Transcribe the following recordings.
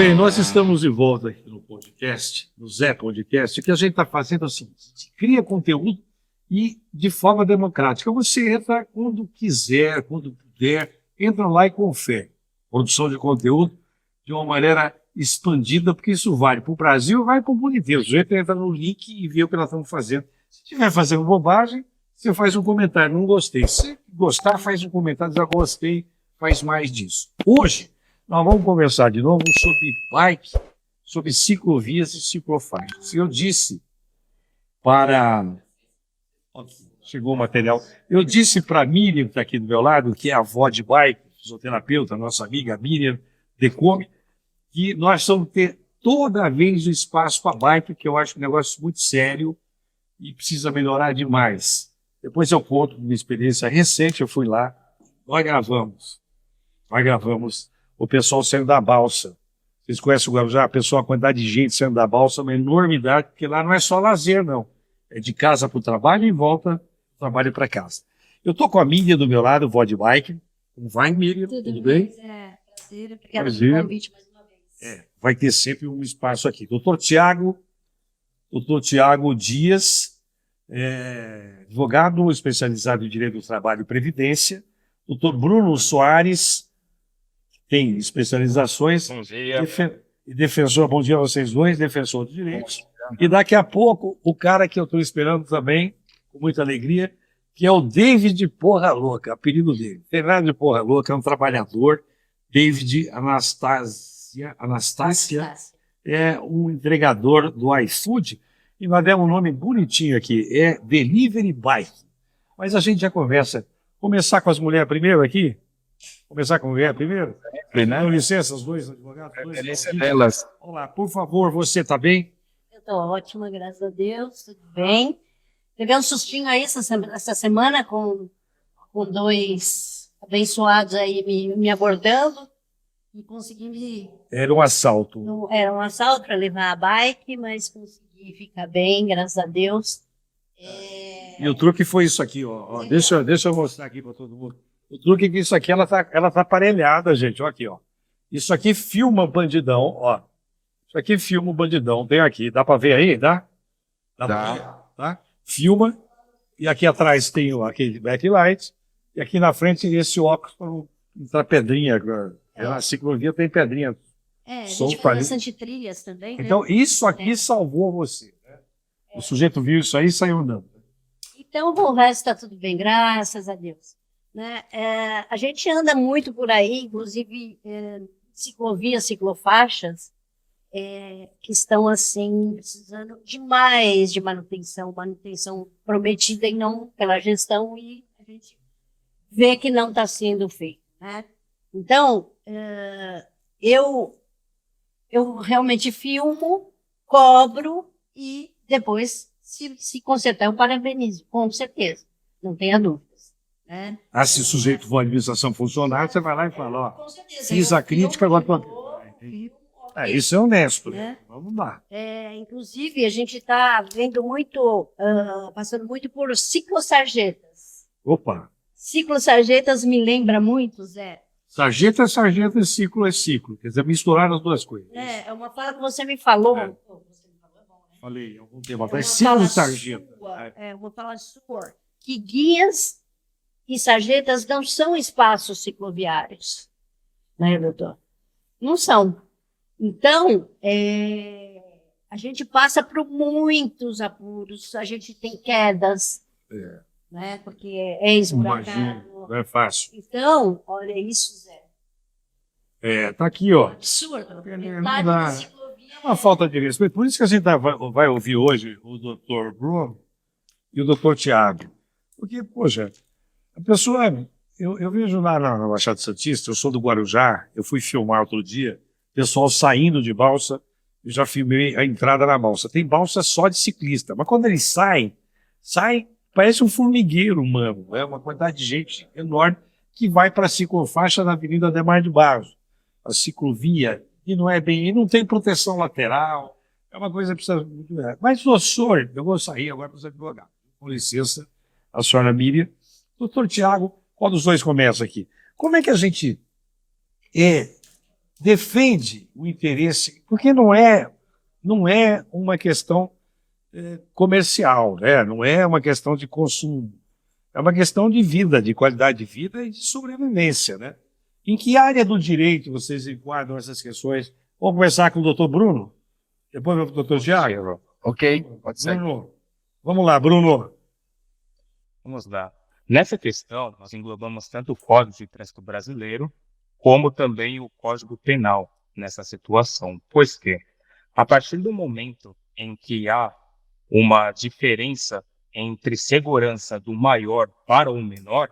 bem, nós estamos de volta aqui no podcast, no Zé Podcast. O que a gente está fazendo é o seguinte: a gente cria conteúdo e de forma democrática. Você entra quando quiser, quando puder, entra lá e confere. Produção de conteúdo de uma maneira expandida, porque isso vale para o Brasil e vai para o mundo inteiro. O sujeito entra no link e vê o que nós estamos fazendo. Se estiver fazendo bobagem, você faz um comentário, não gostei. Se gostar, faz um comentário, já gostei, faz mais disso. Hoje, nós vamos conversar de novo sobre bike, sobre ciclovias e ciclofaixas. Eu disse para... Chegou o material. Eu disse para a Miriam, que está aqui do meu lado, que é a avó de bike, fisioterapeuta, nossa amiga Miriam Decome, que nós vamos ter toda vez o espaço para bike, que eu acho um negócio muito sério e precisa melhorar demais. Depois eu conto uma experiência recente, eu fui lá, nós gravamos o pessoal saindo da balsa. Vocês conhecem o Guarujá? A quantidade de gente saindo da balsa, uma enormidade, porque lá não é só lazer, não. É de casa para o trabalho e volta do trabalho para casa. Eu estou com a Miriam do meu lado, vó de bike. Como vai, Miriam? Tudo bem? Prazer, obrigada pelo convite mais uma vez. Vai ter sempre um espaço aqui. Doutor Tiago Dias, advogado especializado em Direito do Trabalho e Previdência. Doutor Bruno Soares, tem especializações. Bom dia. E defensor, bom dia a vocês dois, defensor dos direitos. E daqui a pouco, o cara que eu estou esperando também, com muita alegria, que é o David Porra Louca, apelido dele. Fernando de Porra Louca é um trabalhador. David Anastácia é um entregador do iFood. E nós demos um nome bonitinho aqui, é Delivery Bike. Mas a gente já conversa. Começar com as mulheres primeiro aqui? Começar com a mulher primeiro? Com licença, os dois advogados. Delas. Olá, por favor, você está bem? Eu estou ótima, graças a Deus, tudo bem. Peguei um sustinho aí essa semana com dois abençoados aí me abordando e consegui me... Era um assalto. Era um assalto para levar a bike, mas consegui ficar bem, graças a Deus. E o truque foi isso aqui, ó. Deixa eu mostrar aqui para todo mundo. O truque é que isso aqui, ela tá aparelhada, gente. Ó, aqui, ó. Isso aqui filma o bandidão, ó. Isso aqui filma o bandidão. Tem aqui. Dá para ver aí? Dá? Dá pra ver, tá? Filma. E aqui atrás tem aquele backlight. E aqui na frente esse óculos para não entrar pedrinha. Na ciclovia tem pedrinha. A gente faz bastante trilhas também, né? Então, isso aqui salvou você. Né? O sujeito viu isso aí e saiu andando. Então, o resto está tudo bem, graças a Deus. Né? A gente anda muito por aí, inclusive ciclovias, ciclofaixas, que estão assim precisando demais de manutenção prometida e não pela gestão, e a gente vê que não está sendo feito. Né? Então, eu realmente filmo, cobro e depois, se consertar, eu parabenizo, com certeza, não tenha dúvidas. Né? Se o sujeito for administração funcionária, você vai lá e fala, ó, fiz a crítica, agora estou... Isso é honesto, né? Vamos lá. Inclusive, a gente está vendo muito, passando muito por ciclosarjetas. Opa! Ciclosarjetas me lembra muito, Zé. Sarjeta é sarjeta e ciclo é ciclo. Quer dizer, misturar as duas coisas. É uma fala que você me falou. Você me falou, é bom, né? Falei, algum tempo atrás. Ciclo e sarjeta. Uma fala sua. Que guias e sarjetas não são espaços cicloviários. Né, doutor? Não são. Então, a gente passa por muitos apuros, a gente tem quedas, né, porque é esburacado. Não é fácil. Então, olha isso, Zé. Tá aqui, ó. Absurdo. É uma falta de respeito. Por isso que a gente vai ouvir hoje o doutor Bruno e o doutor Tiago. Porque, poxa, a pessoa... Eu vejo lá na Baixada Santista, eu sou do Guarujá, eu fui filmar outro dia, pessoal saindo de balsa, eu já filmei a entrada na balsa. Tem balsa só de ciclista, mas quando eles saem, parece um formigueiro humano. É uma quantidade de gente enorme que vai para a ciclofaixa na Avenida Ademar de Barros, a ciclovia, e não tem proteção lateral, é uma coisa que precisa... Mas, doutor, eu vou sair agora para os advogados. Com licença, a senhora Miriam. Doutor Tiago, qual dos dois começa aqui? Como é que a gente defende o interesse, porque não é uma questão comercial, né? Não é uma questão de consumo, é uma questão de vida, de qualidade de vida e de sobrevivência, né? Em que área do direito vocês enquadram essas questões? Vamos começar com o doutor Bruno, depois o doutor Tiago. Ok, pode ser. Bruno, vamos lá, Bruno. Vamos lá. Nessa questão, nós englobamos tanto o Código de Trânsito Brasileiro, como também o Código Penal nessa situação. Pois que, a partir do momento em que há uma diferença entre segurança do maior para o menor,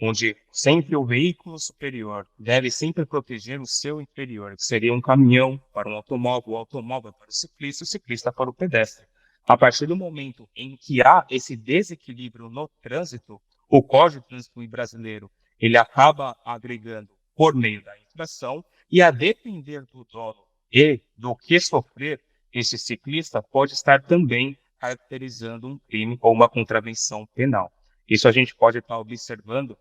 onde sempre o veículo superior deve sempre proteger o seu inferior, que seria um caminhão para um automóvel, o automóvel para o ciclista para o pedestre. A partir do momento em que há esse desequilíbrio no trânsito, o Código de Trânsito brasileiro ele acaba agregando por meio da infração e, a depender do dono e do que sofrer, esse ciclista pode estar também caracterizando um crime ou uma contravenção penal. Isso a gente pode estar observando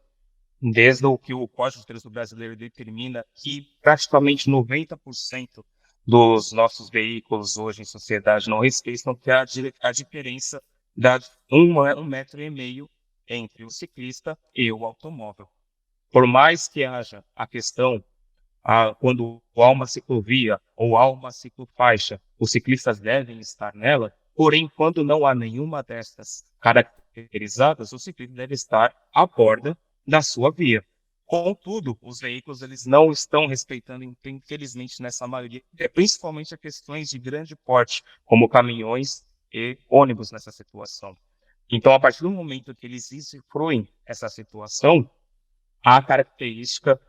desde o que o Código de Trânsito Brasileiro determina que praticamente 90% dos nossos veículos hoje em sociedade não respeitam, que é a diferença de 1,5 m entre o ciclista e o automóvel. Por mais que haja a questão, quando há uma ciclovia ou há uma ciclofaixa, os ciclistas devem estar nela, porém, quando não há nenhuma dessas caracterizadas, o ciclista deve estar à borda da sua via. Contudo, os veículos eles não estão respeitando, infelizmente, nessa maioria, principalmente a questões de grande porte, como caminhões e ônibus nessa situação. Então, a partir do momento que eles usufruem essa situação, há a característica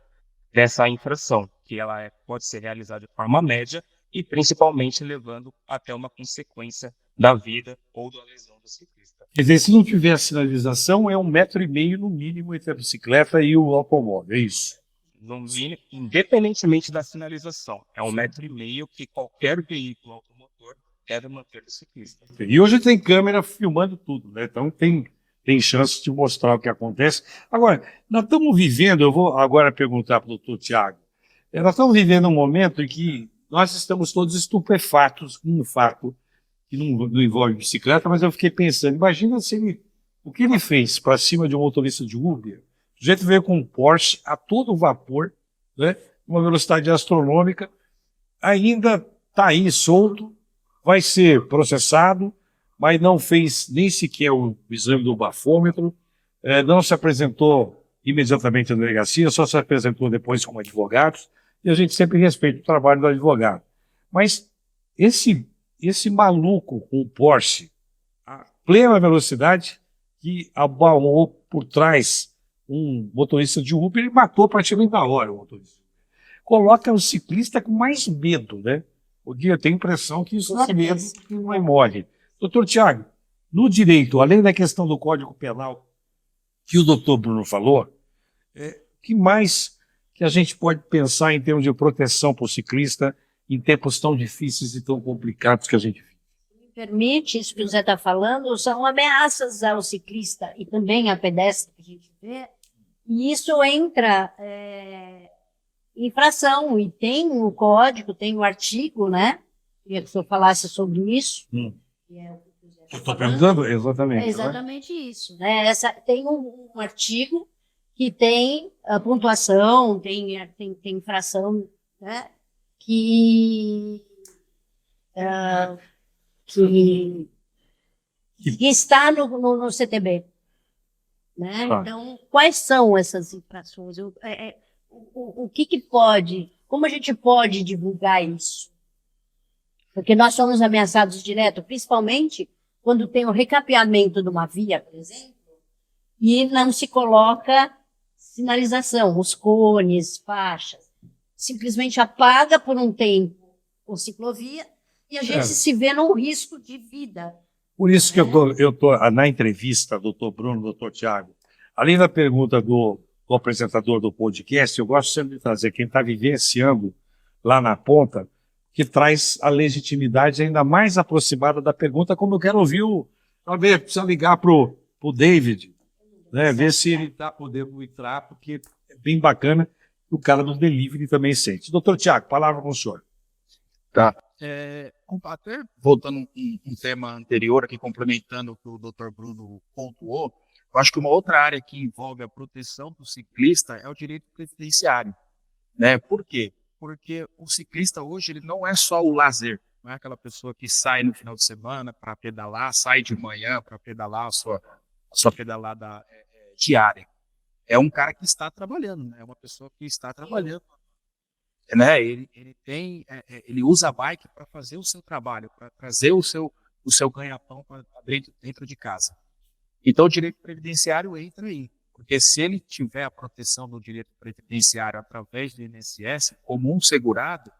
dessa infração, que ela pode ser realizada de forma média e principalmente levando até uma consequência da vida ou da lesão do ciclista. Quer dizer, se não tiver sinalização, é 1,5 m no mínimo entre a bicicleta e o automóvel, é isso? No mínimo, independentemente da sinalização, é 1,5 m que qualquer veículo automotor deve manter do ciclista. E hoje tem câmera filmando tudo, né? Então tem chance de mostrar o que acontece. Agora, nós estamos vivendo, eu vou agora perguntar para o doutor Tiago, nós estamos vivendo um momento em que nós estamos todos estupefatos com um fato que não envolve bicicleta, mas eu fiquei pensando, imagina se o que ele fez para cima de um motorista de Uber, o sujeito veio com um Porsche a todo vapor, né, uma velocidade astronômica, ainda está aí solto, vai ser processado, mas não fez nem sequer o exame do bafômetro, não se apresentou imediatamente à delegacia, só se apresentou depois como advogado, e a gente sempre respeita o trabalho do advogado. Mas esse maluco com o Porsche, a plena velocidade, que abalou por trás um motorista de Uber e matou praticamente na hora o motorista. Coloca o ciclista com mais medo, né? O dia tem a impressão que isso dá medo, que não vai morrer. Doutor Tiago, no direito, além da questão do Código Penal que o doutor Bruno falou, que mais que a gente pode pensar em termos de proteção para o ciclista em tempos tão difíceis e tão complicados que a gente vive? Me permite, isso que o Zé está falando, são ameaças ao ciclista e também a pedestre que a gente vê, e isso entra infração, e tem o código, tem o artigo, né? Queria que o senhor falasse sobre isso. Que é o que o Zé tá Eu estou falando. perguntando exatamente. É exatamente isso, né? Tem um artigo que tem a pontuação, tem infração, né? Que está no CTB. Né? Ah. Então, quais são essas infrações? O que pode, como a gente pode divulgar isso? Porque nós somos ameaçados direto, principalmente quando tem o recapeamento de uma via, por exemplo, e não se coloca sinalização, os cones, faixas. Simplesmente apaga por um tempo a ciclovia e a gente se vê num risco de vida. Por isso que eu tô na entrevista, doutor Bruno, doutor Tiago, além da pergunta do apresentador do podcast, eu gosto sempre de trazer quem está vivenciando lá na ponta, que traz a legitimidade ainda mais aproximada da pergunta, como eu quero ouvir precisa ligar para o David, né, ver se ele está podendo entrar, porque é bem bacana o cara do delivery também sente. Doutor Tiago, palavra com o senhor. Tá. Até voltando um tema anterior aqui, complementando o que o Dr. Bruno pontuou, eu acho que uma outra área que envolve a proteção do ciclista é o direito previdenciário, né? Por quê? Porque o ciclista hoje ele não é só o lazer, não é aquela pessoa que sai no final de semana para pedalar, sai de manhã para pedalar a sua pedalada diária. É um cara que está trabalhando, né? É uma pessoa que está trabalhando, né? Ele usa a bike para fazer o seu trabalho, para trazer o seu ganha-pão para dentro de casa. Então o direito previdenciário entra aí, porque se ele tiver a proteção do direito previdenciário através do INSS como um segurado,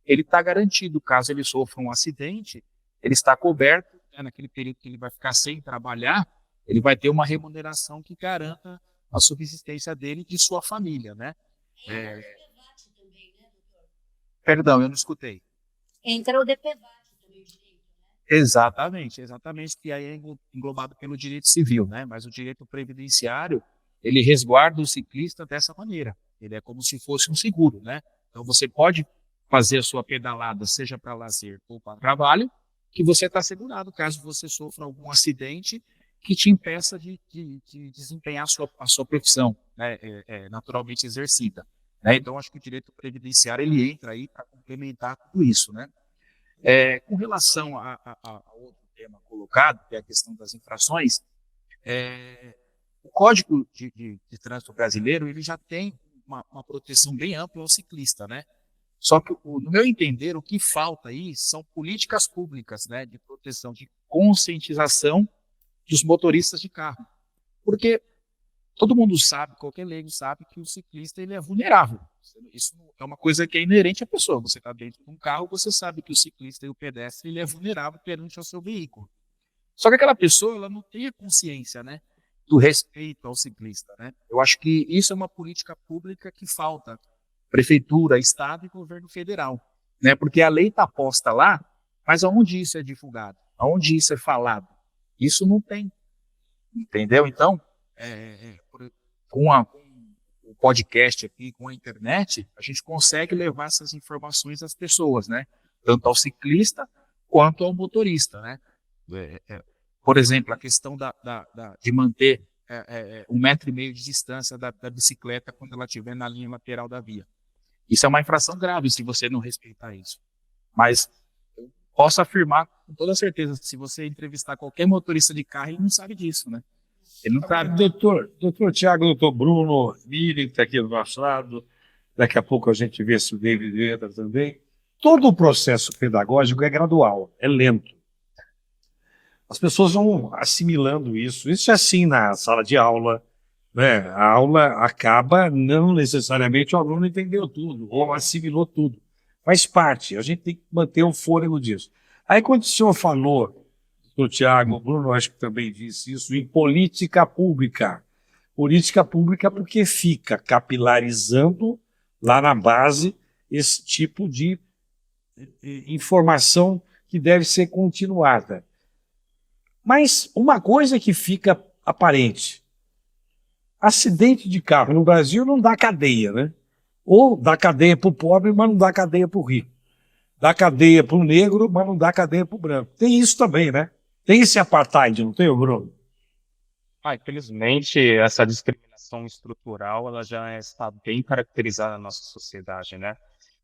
ele está garantido. Caso ele sofra um acidente, ele está coberto, né? Naquele período que ele vai ficar sem trabalhar, ele vai ter uma remuneração que garanta a subsistência dele e de sua família, né? Perdão, eu não escutei. Entra o DPVAT também, direito, né? Exatamente, que aí é englobado pelo direito civil, né? Mas o direito previdenciário, ele resguarda o ciclista dessa maneira. Ele é como se fosse um seguro, né? Então você pode fazer a sua pedalada, seja para lazer ou para trabalho, que você está segurado caso você sofra algum acidente que te impeça de desempenhar a sua profissão, né? Naturalmente exercida. Né? Então, acho que o direito previdenciário ele entra aí para complementar tudo isso, né? Com relação a outro tema colocado, que é a questão das infrações, o Código de Trânsito Brasileiro ele já tem uma proteção bem ampla ao ciclista, né? Só que, no meu entender, o que falta aí são políticas públicas, né, de proteção, de conscientização dos motoristas de carro. Porque todo mundo sabe, qualquer leigo sabe que o ciclista ele é vulnerável. Isso é uma coisa que é inerente à pessoa. Você está dentro de um carro, você sabe que o ciclista e o pedestre ele é vulnerável perante ao seu veículo. Só que aquela pessoa ela não tem a consciência, né, do respeito ao ciclista, né? Eu acho que isso é uma política pública que falta prefeitura, estado e governo federal, né? Porque a lei está posta lá, mas aonde isso é divulgado? Aonde isso é falado? Isso não tem, entendeu? Então, com o podcast aqui, com a internet, a gente consegue levar essas informações às pessoas, né? Tanto ao ciclista quanto ao motorista, né? Por exemplo, a questão de manter 1,5 metro de distância da bicicleta quando ela estiver na linha lateral da via. Isso é uma infração grave se você não respeitar isso. Mas eu posso afirmar com toda certeza que se você entrevistar qualquer motorista de carro, ele não sabe disso, né? Ele não sabe. Doutor Tiago, doutor Bruno, Miriam, que está aqui do nosso lado, daqui a pouco a gente vê se o David entra também. Todo o processo pedagógico é gradual, é lento. As pessoas vão assimilando isso. Isso é assim na sala de aula, né? A aula acaba, não necessariamente o aluno entendeu tudo ou assimilou tudo. Faz parte, a gente tem que manter o fôlego disso. Aí quando o senhor falou, o Tiago, o Bruno acho que também disse isso, em política pública. Política pública porque fica capilarizando lá na base esse tipo de informação que deve ser continuada. Mas uma coisa que fica aparente, acidente de carro no Brasil não dá cadeia, né? Ou dá cadeia para o pobre, mas não dá cadeia para o rico. Dá cadeia para o negro, mas não dá cadeia para o branco. Tem isso também, né? Tem esse apartheid, não tem, Bruno? Infelizmente, essa discriminação estrutural ela já está bem caracterizada na nossa sociedade, né?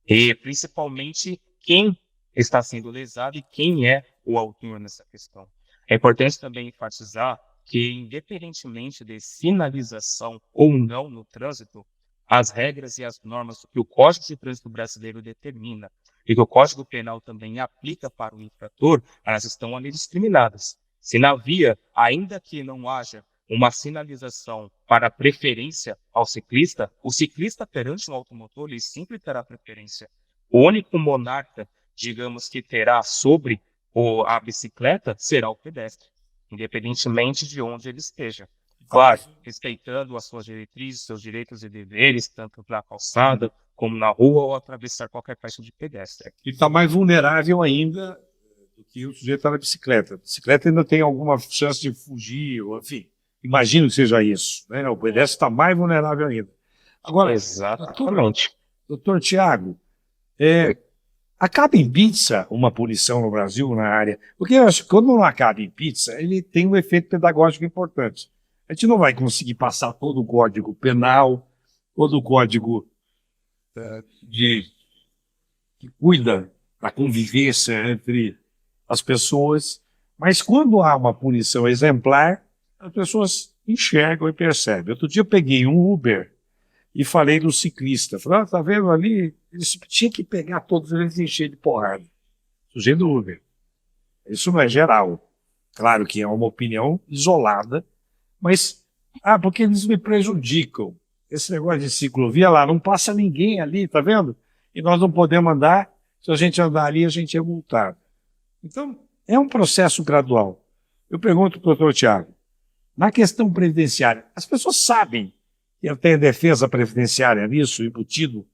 E principalmente quem está sendo lesado e quem é o autor nessa questão. É importante também enfatizar que, independentemente de sinalização ou não no trânsito, as regras e as normas que o Código de Trânsito Brasileiro determina e que o Código Penal também aplica para o infrator, elas estão ali discriminadas. Se na via, ainda que não haja uma sinalização para preferência ao ciclista, o ciclista perante o automotor ele sempre terá preferência. O único monarca, digamos, que terá sobre a bicicleta será o pedestre, independentemente de onde ele esteja. Claro, respeitando as suas diretrizes, seus direitos e deveres, tanto na calçada como na rua ou atravessar qualquer faixa de pedestre. E está mais vulnerável ainda do que o sujeito está na bicicleta. A bicicleta ainda tem alguma chance de fugir, ou, enfim, imagino que seja isso, né? O pedestre está mais vulnerável ainda. Agora, Exatamente. doutor Tiago, acaba em pizza uma punição no Brasil na área? Porque eu acho que quando não acaba em pizza, ele tem um efeito pedagógico importante. A gente não vai conseguir passar todo o código penal, todo o código que cuida da convivência entre as pessoas, mas quando há uma punição exemplar, as pessoas enxergam e percebem. Outro dia eu peguei um Uber e falei do ciclista. Falei, tá vendo ali? Eles tinham que pegar todos eles e encher de porrada. Sujeito do Uber. Isso não é geral. Claro que é uma opinião isolada, mas, porque eles me prejudicam. Esse negócio de ciclovia lá, não passa ninguém ali, tá vendo? E nós não podemos andar, se a gente andar ali, a gente é multado. Então, é um processo gradual. Eu pergunto para o doutor Tiago, na questão previdenciária, as pessoas sabem que tem defesa previdenciária nisso, embutido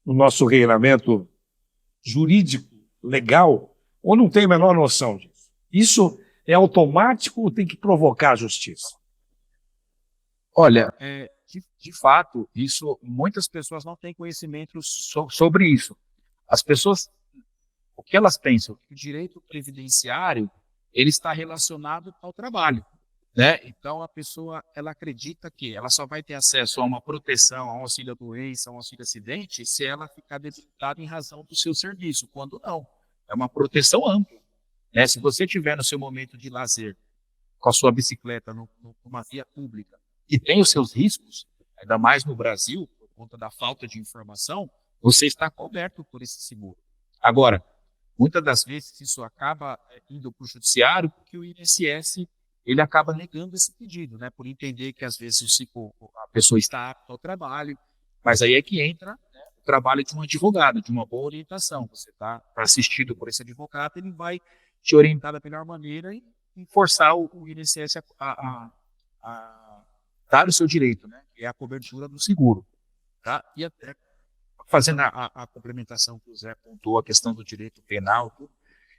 no nosso regulamento jurídico, legal, ou não tem a menor noção disso? Isso é automático ou tem que provocar a justiça? Olha, de fato, isso muitas pessoas não têm conhecimento sobre isso. As pessoas, o que elas pensam? Que o direito previdenciário ele está relacionado ao trabalho, né? Então a pessoa ela acredita que ela só vai ter acesso a uma proteção, a um auxílio-doença, a um auxílio-acidente, se ela ficar debilitada em razão do seu serviço, quando não. É uma proteção ampla, né? Se você tiver no seu momento de lazer com a sua bicicleta numa via pública e tem os seus riscos, ainda mais no Brasil, por conta da falta de informação, você está coberto por esse seguro. Agora, muitas das vezes isso acaba indo para o judiciário porque o INSS ele acaba negando esse pedido, né, por entender que às vezes a pessoa está apta ao trabalho, mas aí é que entra, né, o trabalho de um advogado, de uma boa orientação. Você está assistido por esse advogado, ele vai te orientar da melhor maneira e forçar o INSS a dar o seu direito, né, que é a cobertura do seguro. Tá? E até fazendo a complementação que o Zé pontuou, a questão do direito penal, tudo,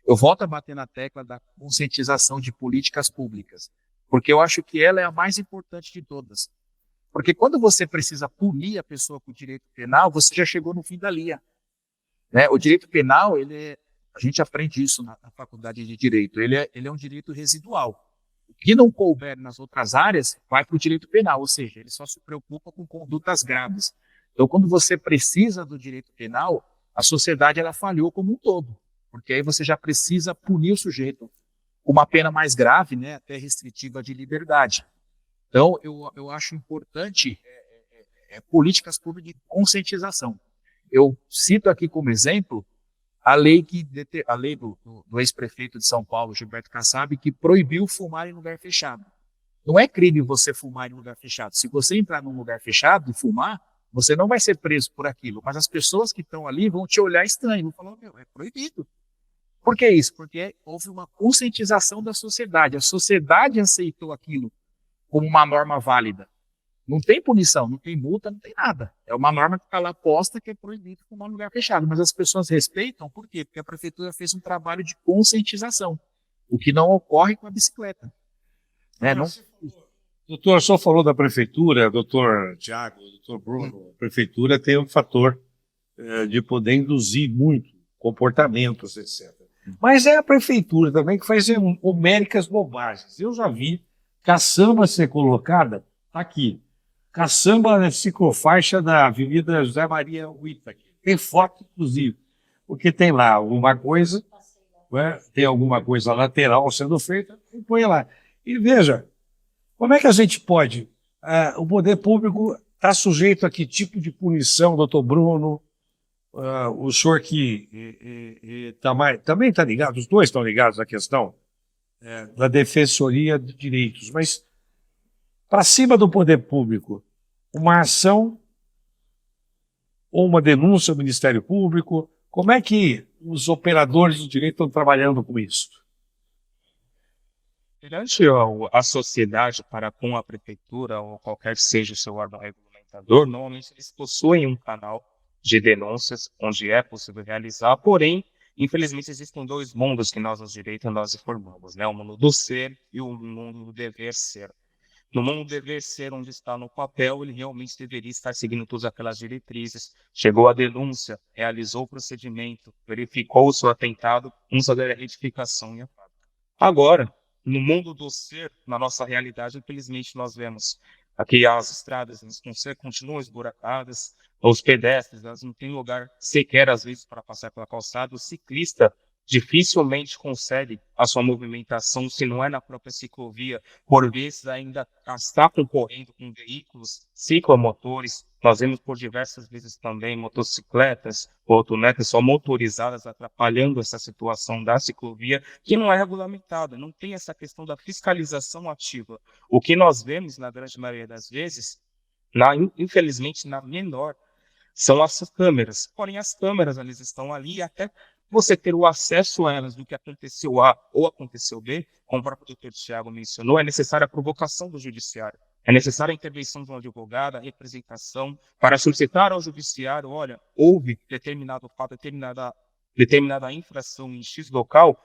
eu volto a bater na tecla da conscientização de políticas públicas, porque eu acho que ela é a mais importante de todas. Porque quando você precisa punir a pessoa com o direito penal, você já chegou no fim da linha, né? O direito penal, a gente aprende isso na faculdade de Direito, ele é um direito residual. O que não couber nas outras áreas vai para o direito penal, ou seja, ele só se preocupa com condutas graves. Então, quando você precisa do direito penal, a sociedade ela falhou como um todo, porque aí você já precisa punir o sujeito com uma pena mais grave, né, até restritiva de liberdade. Então, eu acho importante políticas públicas de conscientização. Eu cito aqui como exemplo a lei do ex-prefeito de São Paulo, Gilberto Kassab, que proibiu fumar em lugar fechado. Não é crime você fumar em lugar fechado. Se você entrar num lugar fechado e fumar, você não vai ser preso por aquilo, mas as pessoas que estão ali vão te olhar estranho, vão falar, é proibido. Por que isso? Porque houve uma conscientização da sociedade. A sociedade aceitou aquilo como uma norma válida. Não tem punição, não tem multa, não tem nada. É uma norma que está lá posta que é proibido fumar em lugar fechado. Mas as pessoas respeitam, por quê? Porque a prefeitura fez um trabalho de conscientização, o que não ocorre com a bicicleta. Doutor, só falou da prefeitura, doutor Tiago, doutor Bruno, a prefeitura tem um fator de poder induzir muito comportamentos, etc. Mas é a prefeitura também que faz homéricas bobagens. Eu já vi caçamba ser colocada aqui. Caçamba na ciclofaixa da Avenida José Maria Huita. Tem foto, inclusive, porque tem lá alguma coisa, né? Tem alguma coisa lateral sendo feita, e põe lá. E veja, como é que a gente pode? O poder público está sujeito a que tipo de punição, doutor Bruno? O senhor que também está ligado, os dois estão ligados à questão da defensoria de direitos, mas para cima do poder público, uma ação ou uma denúncia ao Ministério Público, como é que os operadores do direito estão trabalhando com isso? Perante a sociedade para com a prefeitura, ou qualquer seja o seu órgão regulamentador, normalmente eles possuem um canal de denúncias onde é possível realizar, porém, infelizmente existem dois mundos que nós, no direito, nós informamos, né? O mundo do ser e o mundo do dever ser. No mundo dever ser onde está no papel, ele realmente deveria estar seguindo todas aquelas diretrizes. Chegou a denúncia, realizou o procedimento, verificou o seu atentado, vamos fazer a retificação e a fábrica. Agora, no mundo do ser, na nossa realidade, infelizmente nós vemos aqui as estradas continuam esburacadas, os pedestres, elas não têm lugar sequer às vezes para passar pela calçada, o ciclista dificilmente consegue a sua movimentação se não é na própria ciclovia, por vezes ainda está concorrendo com veículos ciclomotores. Nós vemos por diversas vezes também motocicletas, motonetas só motorizadas atrapalhando essa situação da ciclovia, que não é regulamentada, não tem essa questão da fiscalização ativa. O que nós vemos, na grande maioria das vezes, infelizmente na menor, são as câmeras. Porém, as câmeras elas estão ali até você ter o acesso a elas do que aconteceu A ou aconteceu B, como o próprio doutor Tiago mencionou, é necessária a provocação do judiciário. É necessária a intervenção de um advogado, a representação, para solicitar ao judiciário, olha, houve determinado fato, determinada infração em X local,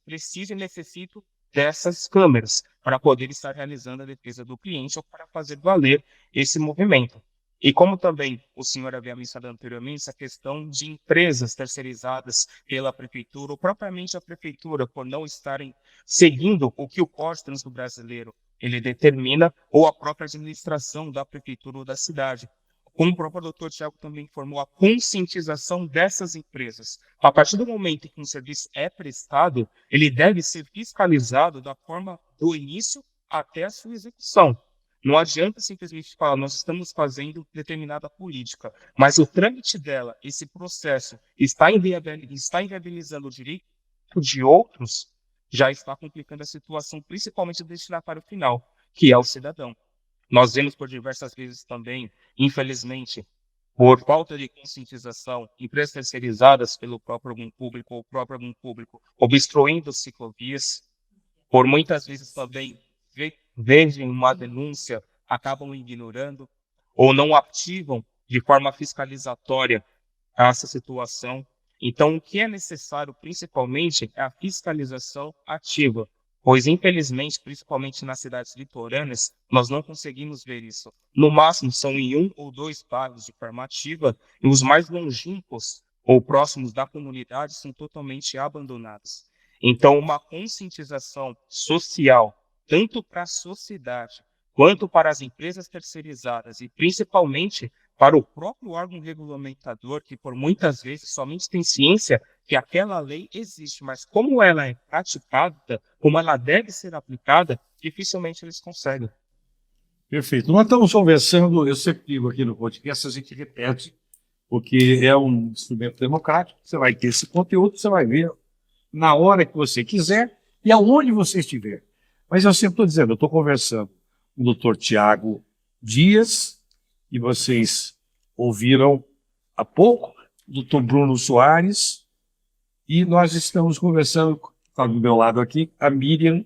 preciso e necessito dessas câmeras para poder estar realizando a defesa do cliente ou para fazer valer esse movimento. E como também o senhor havia mencionado anteriormente, essa questão de empresas terceirizadas pela prefeitura, ou propriamente a prefeitura, por não estarem seguindo o que o Código de Trânsito Brasileiro ele determina, ou a própria administração da prefeitura ou da cidade. Como o próprio doutor Tiago também informou, a conscientização dessas empresas. A partir do momento em que um serviço é prestado, ele deve ser fiscalizado da forma do início até a sua execução. Não adianta simplesmente falar, nós estamos fazendo determinada política, mas o trâmite dela, esse processo, está inviabilizando o direito de outros, já está complicando a situação, principalmente do destinatário final, que é o cidadão. Nós vemos por diversas vezes também, infelizmente, por falta de conscientização, empresas terceirizadas pelo próprio órgão público ou o próprio órgão público obstruindo ciclovias, por muitas vezes também vejam uma denúncia, acabam ignorando ou não ativam de forma fiscalizatória essa situação. Então, o que é necessário, principalmente, é a fiscalização ativa, pois, infelizmente, principalmente nas cidades litorâneas, nós não conseguimos ver isso. No máximo, são em 1 ou 2 bairros de forma ativa, e os mais longínquos ou próximos da comunidade são totalmente abandonados. Então, uma conscientização social, tanto para a sociedade, quanto para as empresas terceirizadas e principalmente para o próprio órgão regulamentador, que por muitas vezes somente tem ciência que aquela lei existe, mas como ela é praticada, como ela deve ser aplicada, dificilmente eles conseguem. Perfeito. Nós estamos conversando, eu sempre digo aqui no podcast, a gente repete, porque é um instrumento democrático, você vai ter esse conteúdo, você vai ver na hora que você quiser e aonde você estiver. Mas eu sempre estou dizendo, eu estou conversando com o doutor Tiago Dias, e vocês ouviram há pouco, o doutor Bruno Soares, e nós estamos conversando, está do meu lado aqui, a Miriam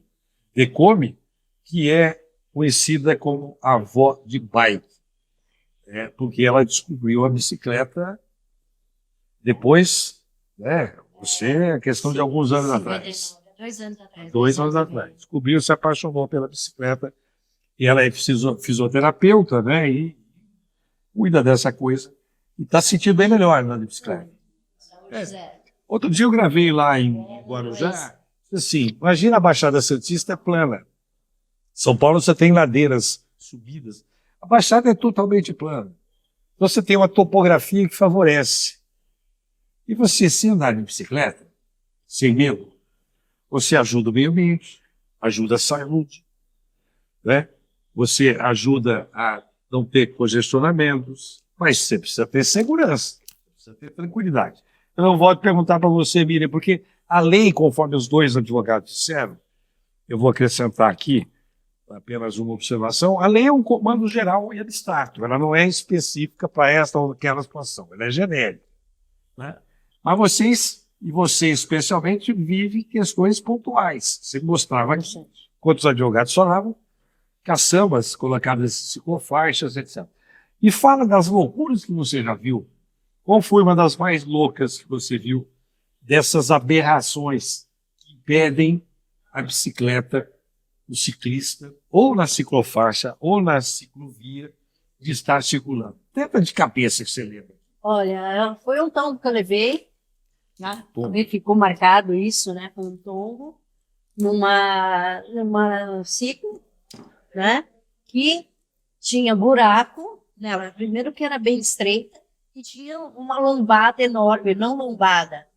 Decome, que é conhecida como a avó de bike, porque ela descobriu a bicicleta depois, você é questão de alguns anos atrás. 2 anos atrás. 2 anos atrás. Descobriu, se apaixonou pela bicicleta, e ela é fisioterapeuta, né, e cuida dessa coisa, e está se sentindo bem melhor na bicicleta. Outro dia eu gravei lá em Guarujá, assim, imagina a Baixada Santista é plana. São Paulo você tem ladeiras, subidas. A Baixada é totalmente plana. Então você tem uma topografia que favorece. E você, se andar de bicicleta, sem medo, você ajuda o meio ambiente, ajuda a saúde, né? Você ajuda a não ter congestionamentos, mas você precisa ter segurança, precisa ter tranquilidade. Eu não vou perguntar para você, Miriam, porque a lei, conforme os 2 advogados disseram, eu vou acrescentar aqui apenas uma observação, a lei é um comando geral e abstrato, ela não é específica para esta ou aquela situação, ela é genérica, né? Mas você especialmente, vive questões pontuais. Você mostrava aqui quantos advogados falavam, caçambas colocadas em ciclofaixas, etc. E fala das loucuras que você já viu. Qual foi uma das mais loucas que você viu dessas aberrações que impedem a bicicleta o ciclista, ou na ciclofaixa, ou na ciclovia, de estar circulando? Tenta de cabeça que você lembra. Olha, foi um tombo que eu levei, né? Tombo. Também ficou marcado isso, né? Foi um tombo numa ciclo, né? Que tinha buraco nela. Primeiro que era bem estreita e tinha uma lombada enorme, não lombada.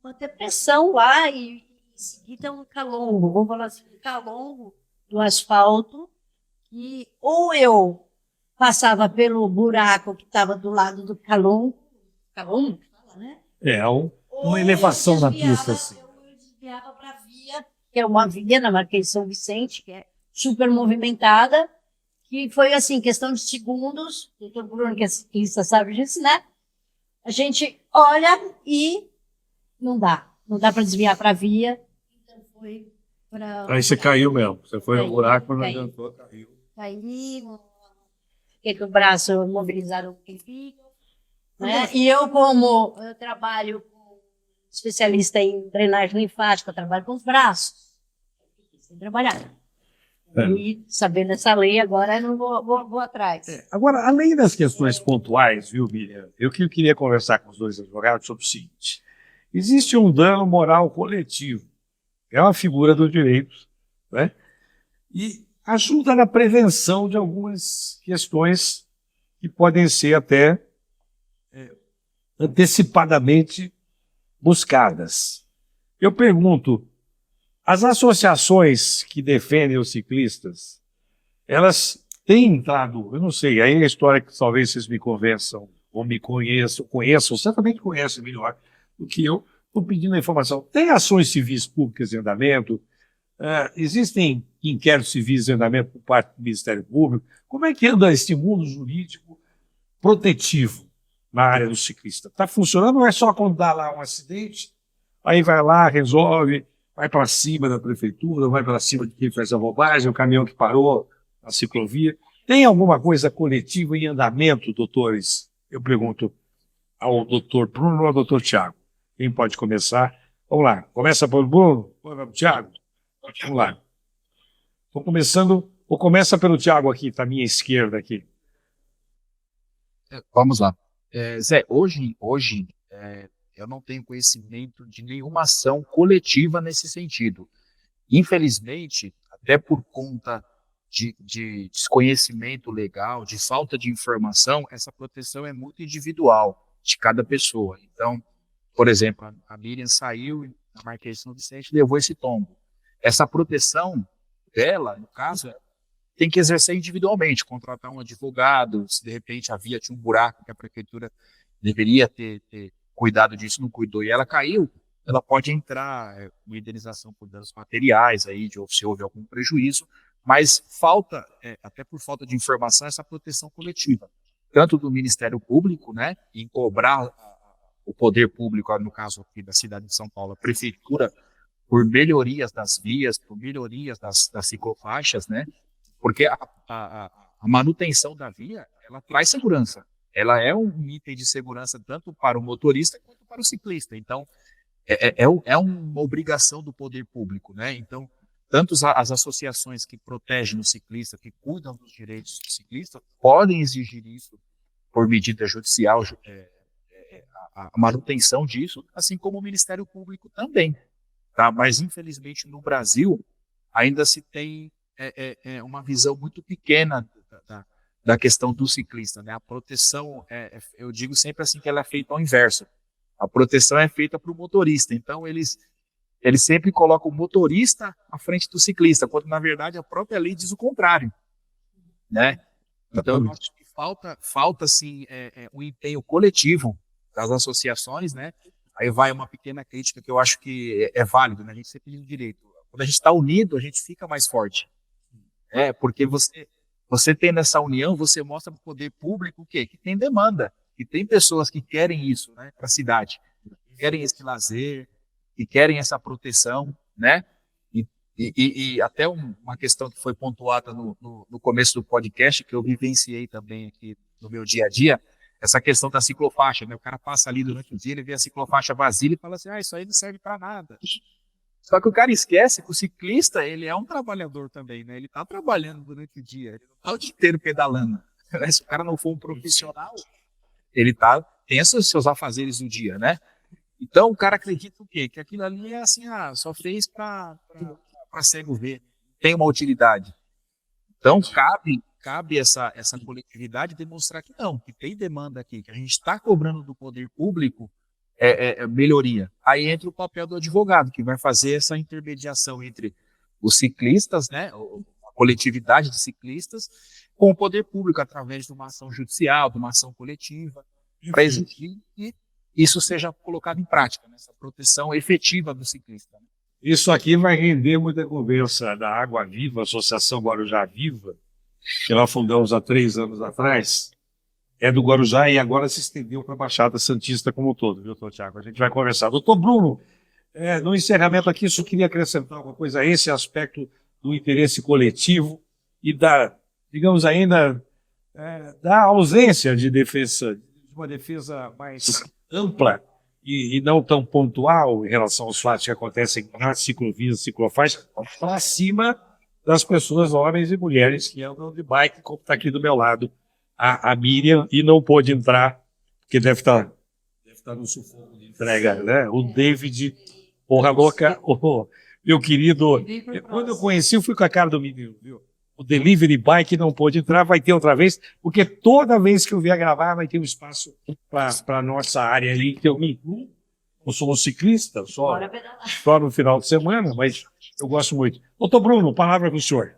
Uma depressão lá e em seguida um calombo, vamos falar assim, um calombo do asfalto, e ou eu passava pelo buraco que estava do lado do calombo, calombo, que fala, né? Uma elevação na pista. Assim. Eu desviava para a via, que é uma via na Marquês de São Vicente, que é super movimentada, que foi assim, questão de segundos, o doutor Bruno, que é ciclista, sabe disso, né? A gente olha e não dá para desviar para a via, então foi para... Aí você caiu mesmo, você foi no buraco, mas não Caí. adiantou, caiu. Caí, fiquei com o braço mobilizado um tempinho, né? E eu, como eu trabalho com especialista em drenagem linfática, eu trabalho com os braços, sem trabalhar. E sabendo essa lei, agora eu não vou atrás. Agora, além das questões pontuais, viu, Miriam, eu queria conversar com os dois advogados sobre o seguinte: existe um dano moral coletivo, é uma figura do direito, né? E ajuda na prevenção de algumas questões que podem ser até antecipadamente buscadas. Eu pergunto, as associações que defendem os ciclistas, elas têm entrado, eu não sei, aí é a história que talvez vocês me convençam, ou me conheçam, certamente conhecem melhor do que eu, estou pedindo a informação. Tem ações civis públicas em andamento? Existem inquéritos civis em andamento por parte do Ministério Público? Como é que anda esse mundo jurídico protetivo na área do ciclista? Está funcionando ou é só quando dá lá um acidente, aí vai lá, resolve, vai para cima da prefeitura, vai para cima de quem fez a bobagem, o caminhão que parou na ciclovia? Tem alguma coisa coletiva em andamento, doutores? Eu pergunto ao doutor Bruno ou ao doutor Tiago. Quem pode começar? Vamos lá, começa pelo Bruno, depois vai para o Tiago. Vamos lá. Começa pelo Tiago aqui, está à minha esquerda aqui. Vamos lá. Zé, hoje eu não tenho conhecimento de nenhuma ação coletiva nesse sentido. Infelizmente, até por conta de desconhecimento legal, de falta de informação, essa proteção é muito individual de cada pessoa. Então, por exemplo, a Miriam saiu e a Marquês de São Vicente levou esse tombo. Essa proteção dela, no caso, tem que exercer individualmente, contratar um advogado, se de repente a via tinha um buraco que a prefeitura deveria ter cuidado disso, não cuidou, e ela caiu, ela pode entrar com indenização por danos materiais, aí, se houve algum prejuízo, mas falta, até por falta de informação, essa proteção coletiva, tanto do Ministério Público, né, em cobrar o poder público, no caso aqui da cidade de São Paulo, a prefeitura, por melhorias das vias, por melhorias das ciclofaixas, né, porque a manutenção da via, ela traz segurança. Ela é um item de segurança tanto para o motorista quanto para o ciclista. Então, é uma obrigação do poder público, né? Então, tanto as associações que protegem o ciclista, que cuidam dos direitos do ciclista, podem exigir isso por medida judicial, a manutenção disso, assim como o Ministério Público também. Tá? Mas, infelizmente, no Brasil, ainda se tem uma visão muito pequena da questão do ciclista, né? A proteção, eu digo sempre assim que ela é feita ao inverso. A proteção é feita para o motorista. Então, eles sempre colocam o motorista à frente do ciclista, quando, na verdade, a própria lei diz o contrário, né? Então, eu acho que falta assim, um empenho coletivo das associações, né? Aí vai uma pequena crítica que eu acho que é válido, né? A gente sempre diz o direito. Quando a gente está unido, a gente fica mais forte. Porque você tendo essa união, você mostra para o poder público o quê? Que tem demanda, que tem pessoas que querem isso, né, para a cidade, que querem esse lazer, que querem essa proteção, né? E até uma questão que foi pontuada no começo do podcast, que eu vivenciei também aqui no meu dia a dia, essa questão da ciclofaixa, né? O cara passa ali durante o dia, ele vê a ciclofaixa vazia e fala assim, isso aí não serve para nada. Só que o cara esquece que o ciclista, ele é um trabalhador também, né? Ele tá trabalhando durante o dia, ele não tá o dia inteiro pedalando. Se o cara não for um profissional, ele tem seus afazeres do dia, né? Então o cara acredita o quê? Que aquilo ali é assim, só fez para cego ver, tem uma utilidade. Então cabe essa coletividade demonstrar que não, que tem demanda aqui, que a gente está cobrando do poder público melhoria. Aí entra o papel do advogado, que vai fazer essa intermediação entre os ciclistas, né, a coletividade de ciclistas, com o poder público, através de uma ação judicial, de uma ação coletiva, para exigir que isso seja colocado em prática, né, essa proteção efetiva do ciclista. Isso aqui vai render muita conversa da Água Viva, Associação Guarujá Viva, que nós fundamos há 3 anos atrás. É do Guarujá e agora se estendeu para a Baixada Santista como um todo, viu, doutor Tiago? A gente vai conversar. Doutor Bruno, no encerramento aqui, só queria acrescentar alguma coisa a esse aspecto do interesse coletivo e digamos ainda, da ausência de uma defesa mais ampla e não tão pontual em relação aos fatos que acontecem nas ciclovias, ciclofaixas, para cima das pessoas, homens e mulheres que andam de bike, como está aqui do meu lado a Miriam, e não pôde entrar, porque deve estar no sufoco de entrega, né? O David, porra louca, meu querido, quando eu conheci, eu fui com a cara do menino, viu? O Delivery Bike não pôde entrar, vai ter outra vez, porque toda vez que eu vier gravar vai ter um espaço para a nossa área ali, que eu me incluo. Eu sou um ciclista, só no final de semana, mas eu gosto muito. Doutor Bruno, palavra para o senhor.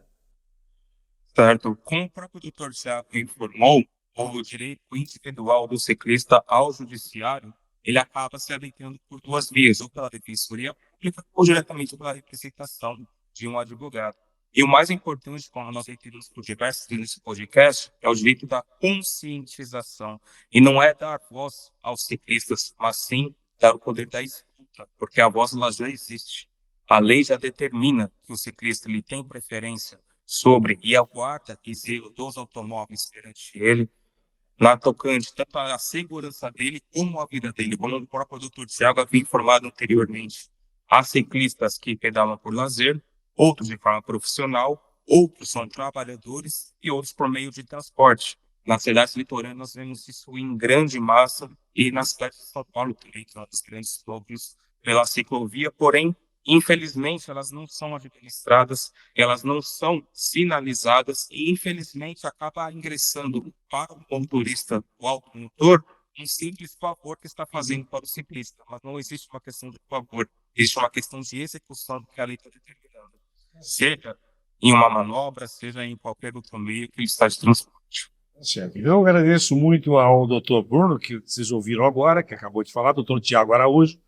Certo. Como o próprio doutor Tiago informou, o direito individual do ciclista ao judiciário, ele acaba se arbitrando por 2 vias, ou pela defensoria pública ou diretamente pela representação de um advogado. E o mais importante, como nós repetimos por diversas vezes nesse podcast, é o direito da conscientização. E não é dar voz aos ciclistas, mas sim dar o poder da escuta, porque a voz ela já existe. A lei já determina que o ciclista ele tem preferência sobre e aguarda que zelo dos automóveis perante ele, na tocante tanto à segurança dele como à vida dele, como o próprio doutor Tiago havia informado anteriormente. Há ciclistas que pedalam por lazer, outros de forma profissional, outros são trabalhadores e outros por meio de transporte. Nas cidades litorâneas nós vemos isso em grande massa e na cidade de São Paulo também, que é um dos grandes focos pela ciclovia, porém, infelizmente, elas não são administradas, elas não são sinalizadas e, infelizmente, acaba ingressando para o motorista, o automotor, um simples favor que está fazendo para o ciclista. Mas não existe uma questão de favor, existe uma questão de execução do que a lei está determinando. Seja em uma manobra, seja em qualquer outro meio que ele está de transporte. Certo. Eu agradeço muito ao doutor Bruno, que vocês ouviram agora, que acabou de falar, doutor Tiago Araújo.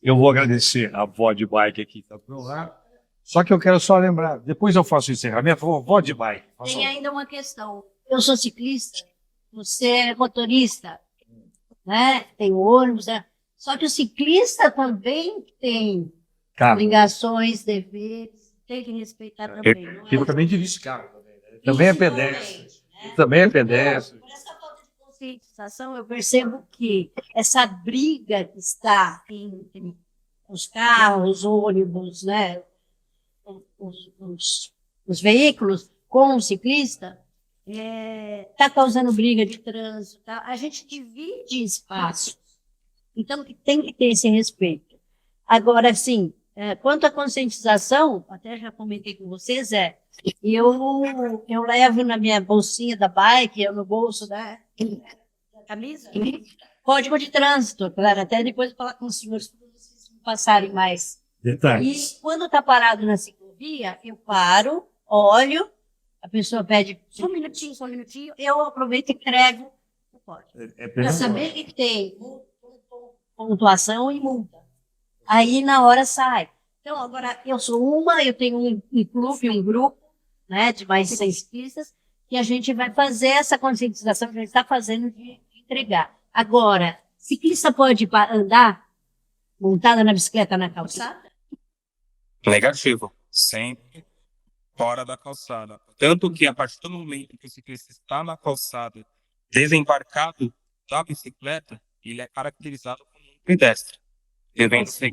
Eu vou agradecer a Vó de Bike aqui que está do meu lado. Só que eu quero só lembrar, depois eu faço o encerramento, Vó de Bike. Tem ainda uma questão. Eu sou ciclista, você é motorista, né? Tem ônibus, né? Só que o ciclista também tem obrigações, deveres, tem que respeitar também. Ele também dirige carro. Também é pedestre. Também é pedestre. Por essa falta de conscientização, eu percebo que essa briga que está entre os carros, ônibus, né, os veículos com o ciclista, está causando briga de trânsito. Tá? A gente divide espaços. Então, tem que ter esse respeito. Agora, sim, quanto à conscientização, até já comentei com vocês, eu levo na minha bolsinha da bike, no bolso da camisa, código de trânsito, claro, até depois falar com os senhores para vocês não passarem mais. Detalhes. E quando está parado na ciclovia, eu paro, olho, a pessoa pede só um minutinho, eu aproveito e entrego o código. Para saber que tem pontuação e multa. Aí na hora sai. Então, agora eu tenho um clube, um grupo, né, de mais de 100 ciclistas, que a gente vai fazer essa conscientização que a gente está fazendo de entregar. Agora, ciclista pode andar montada na bicicleta na calçada? Negativo. Sempre fora da calçada. Tanto que a partir do momento que o ciclista está na calçada, desembarcado da bicicleta, ele é caracterizado como um pedestre. devem ser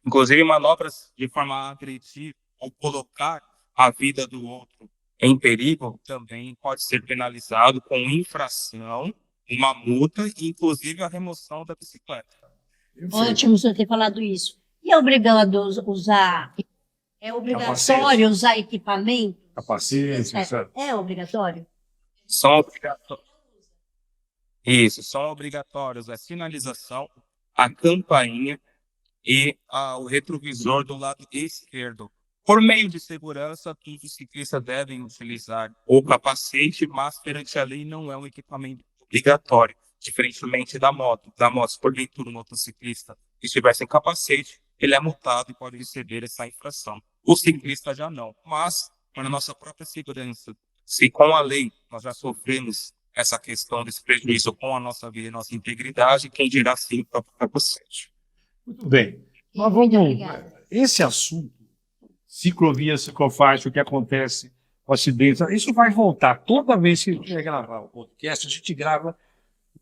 inclusive manobras de forma agressiva ou colocar a vida do outro em perigo também pode ser penalizado com infração, uma multa e inclusive a remoção da bicicleta. Ótimo o senhor ter falado isso. E é obrigado usar, é obrigatório usar equipamento? Capacete, certo? É obrigatório? São obrigatórios. Isso, são obrigatórios a sinalização, a campainha e o retrovisor do lado esquerdo. Por meio de segurança, todos os ciclistas devem utilizar o capacete, mas perante a lei não é um equipamento obrigatório, diferentemente da moto. Se porventura um motociclista estiver sem capacete, ele é multado e pode receber essa infração. O ciclista já não, mas para a nossa própria segurança, se com a lei nós já sofremos essa questão desse prejuízo com a nossa vida e nossa integridade, quem dirá sim para o capacete. Muito bem. Nós Muito vamos. obrigada. Esse assunto, ciclovia, ciclofaixa, o que acontece com acidentes, isso vai voltar. Toda vez que a gente vai gravar o podcast, a gente grava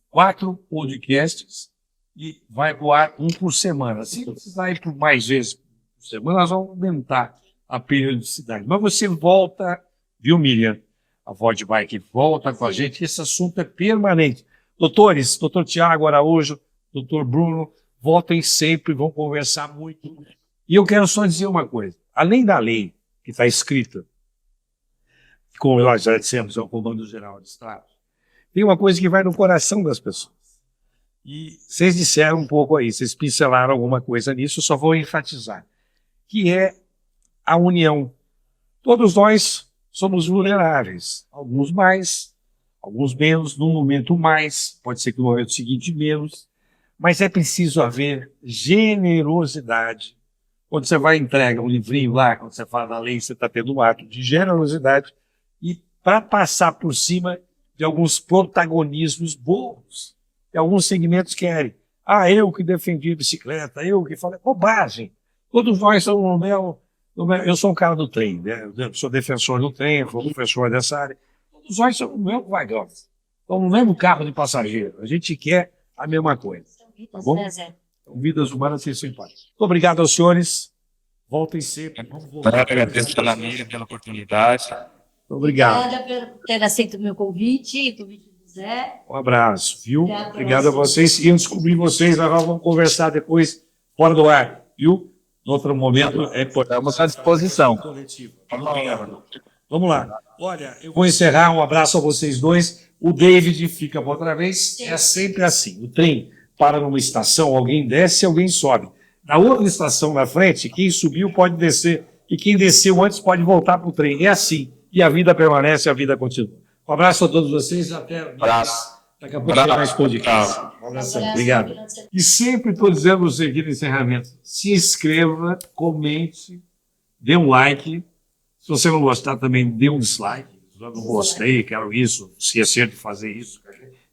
4 podcasts e vai voar um por semana. Se precisar ir por mais vezes por semana, nós vamos aumentar a periodicidade. Mas você volta, viu, Miriam? A Voz Bike volta com a gente. Esse assunto é permanente. Doutores, doutor Tiago Araújo, doutor Bruno, voltem sempre, vão conversar muito. E eu quero só dizer uma coisa. Além da lei que está escrita, como nós já dissemos, é o Comando Geral de Estado, tem uma coisa que vai no coração das pessoas. E vocês disseram um pouco aí, vocês pincelaram alguma coisa nisso, eu só vou enfatizar, que é a união. Todos nós somos vulneráveis, alguns mais, alguns menos, num momento mais, pode ser que no momento seguinte menos, mas é preciso haver generosidade. Quando você vai entregar um livrinho lá, quando você fala da lei, você está tendo um ato de generosidade e para passar por cima de alguns protagonismos bons, que alguns segmentos querem. Eu que defendi a bicicleta, eu que falei, bobagem. Todos nós somos eu sou um cara do trem, né? Eu sou defensor do trem, sou professor dessa área. Todos nós somos o mesmo vagão. Então, no mesmo carro de passageiro. A gente quer a mesma coisa. Tá bom? Então, vidas humanas sem simpáticas. Muito obrigado aos senhores. Voltem sempre. Vamos voltar. Agradeço pela Miriam, pela oportunidade. Obrigado. Obrigada por ter aceito o meu convite, o convite do Zé. Um abraço, viu? Obrigado. Obrigado a vocês. E eu descobri vocês, nós vamos conversar depois fora do ar, viu? No outro momento, é importante. Estamos à disposição. Vamos lá. Olha, eu vou encerrar. Um abraço a vocês dois. O David fica para outra vez. É sempre assim. O trem para numa estação, alguém desce, alguém sobe. Na outra estação na frente, quem subiu pode descer. E quem desceu antes pode voltar para o trem. É assim. E a vida permanece, a vida continua. Um abraço a todos vocês. Até daqui a pouco tem mais podcast. Um abraço. Obrigado. E sempre estou dizendo você aqui no encerramento. Se inscreva, comente, dê um like. Se você não gostar também, dê um dislike. Eu não gostei, quero isso, esquecer de fazer isso.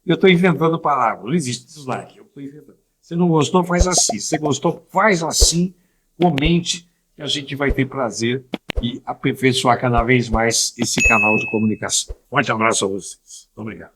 Eu estou inventando palavras, não existe dislike. Eu estou inventando. Se não gostou, faz assim. Se você gostou, faz assim, comente, que a gente vai ter prazer e aperfeiçoar cada vez mais esse canal de comunicação. Forte abraço a vocês. Muito obrigado.